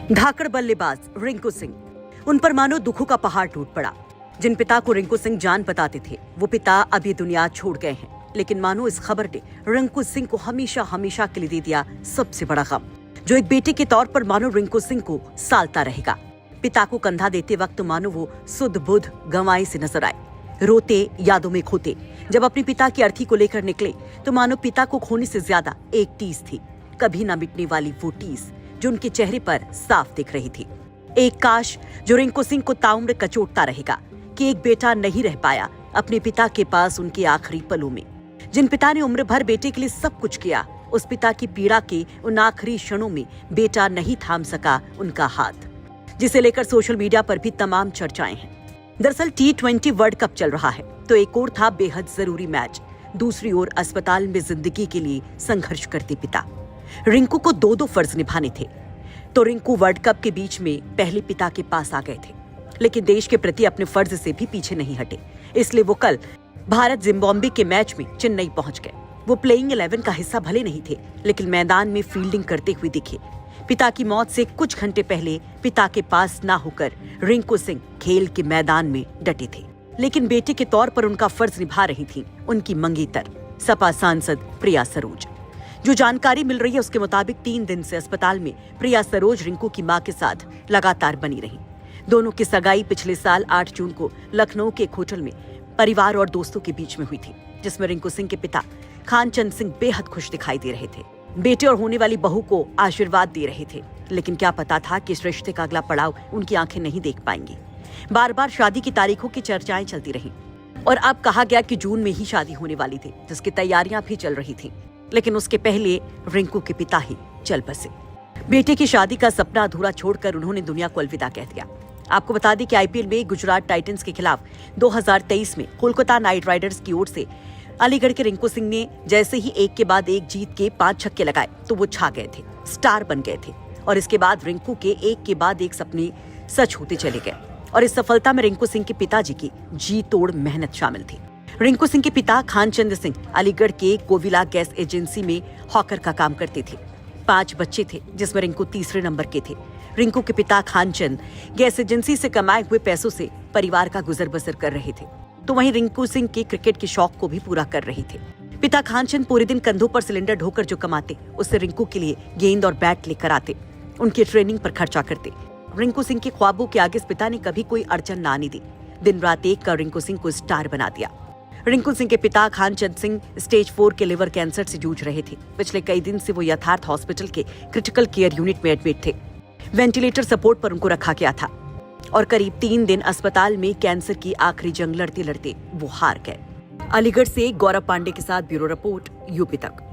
धाकड़ बल्लेबाज रिंकू सिंह, उन पर मानो दुखों का पहाड़ टूट पड़ा। जिन पिता को रिंकू सिंह जान बताते थे वो पिता अब ये दुनिया छोड़ गए हैं, लेकिन मानो इस खबर ने रिंकू सिंह को हमेशा हमेशा के लिए दे दिया सबसे बड़ा गम, जो एक बेटे के तौर पर मानो रिंकू सिंह को सालता रहेगा। पिता को कंधा देते वक्त मानो वो सुध बुध गंवाए से नजर आए, रोते यादों में खोते। जब अपने पिता की अर्थी को लेकर निकले तो मानो पिता को खोने से ज्यादा एक टीस थी, कभी ना मिटने वाली वो टीस जो उनके चेहरे पर साफ दिख रही थी। एक काश जो रिंकू सिंह को ताउम्र कचोटता रहेगा कि एक बेटा नहीं रह पाया अपने पिता के पास उनके आखिरी पलों में। जिन पिता ने उम्र भर बेटे के लिए सब कुछ किया, उस पिता की पीड़ा के उन आखिरी क्षणों में बेटा नहीं थाम सका उनका हाथ, जिसे लेकर सोशल मीडिया पर भी तमाम चर्चाएं हैं। दरअसल T20 वर्ल्ड कप चल रहा है तो एक और था बेहद जरूरी मैच, दूसरी ओर अस्पताल में जिंदगी के लिए संघर्ष करते पिता। रिंकू को दो फर्ज निभाने थे, तो रिंकू वर्ल्ड कप के बीच में पहले पिता के पास आ गए थे, लेकिन देश के प्रति अपने फर्ज से भी पीछे नहीं हटे। इसलिए वो कल भारत जिम्बाब्वे के मैच में चेन्नई पहुंच गए। वो प्लेइंग 11 का हिस्सा भले नहीं थे, लेकिन मैदान में फील्डिंग करते हुए दिखे। पिता की मौत से कुछ घंटे पहले पिता के पास ना होकर रिंकू सिंह खेल के मैदान में डटे थे, लेकिन बेटे के तौर पर उनका फर्ज निभा रही थी उनकी मंगेतर सपा सांसद प्रिया सरोज। जो जानकारी मिल रही है उसके मुताबिक 3 दिन से अस्पताल में प्रिया सरोज रिंकू की मां के साथ लगातार बनी रही। दोनों की सगाई पिछले साल 8 जून को लखनऊ के एक होटल में परिवार और दोस्तों के बीच में हुई थी, जिसमें रिंकू सिंह के पिता खानचंद सिंह बेहद खुश दिखाई दे रहे थे। बेटे और होने वाली बहू को आशीर्वाद दे रहे थे, लेकिन क्या पता था कि इस रिश्ते का अगला पड़ाव उनकी आंखें नहीं देख पाएंगी। बार बार शादी की तारीखों की चर्चाएं चलती रही और अब कहा गया कि जून में ही शादी होने वाली थी, जिसकी तैयारियां भी चल रही थी, लेकिन उसके पहले रिंकू के पिता ही चल बसे। बेटे की शादी का सपना अधूरा छोड़कर उन्होंने दुनिया को अलविदा कह दिया। आपको बता दें कि आईपीएल में गुजरात टाइटंस के खिलाफ 2023 में कोलकाता नाइट राइडर्स की ओर से अलीगढ़ के रिंकू सिंह ने जैसे ही एक के बाद एक जीत के 5 छक्के लगाए तो वो छा गए थे, स्टार बन गए थे। और इसके बाद रिंकू के एक के बाद एक सपने सच होते चले गए और इस सफलता में रिंकू सिंह के पिताजी की जी तोड़ मेहनत शामिल थी। रिंकू सिंह के पिता खानचंद सिंह अलीगढ़ के कोविला गैस एजेंसी में हॉकर का काम करते थे। 5 बच्चे थे, जिसमें रिंकू तीसरे नंबर के थे। रिंकू के पिता खानचंद गैस एजेंसी से कमाए हुए पैसों से परिवार का गुजर बसर कर रहे थे, तो वहीं रिंकू सिंह के क्रिकेट के शौक को भी पूरा कर रहे थे। पिता खानचंद पूरे दिन कंधों पर सिलेंडर ढोकर जो कमाते, उससे रिंकू के लिए गेंद और बैट लेकर आते, उनकी ट्रेनिंग पर खर्चा करते। रिंकू सिंह के ख्वाबों के आगे पिता ने कभी कोई अड़चन ना आने दी। दिन रात एक कर रिंकू सिंह को स्टार बना दिया। रिंकू सिंह के पिता खानचंद सिंह स्टेज 4 के लिवर कैंसर से जूझ रहे थे। पिछले कई दिन से वो यथार्थ हॉस्पिटल के क्रिटिकल केयर यूनिट में एडमिट थे। वेंटिलेटर सपोर्ट पर उनको रखा गया था और करीब 3 दिन अस्पताल में कैंसर की आखिरी जंग लड़ते लड़ते वो हार गए। अलीगढ़ से गौरव पांडे के साथ ब्यूरो रिपोर्ट, यूपी तक।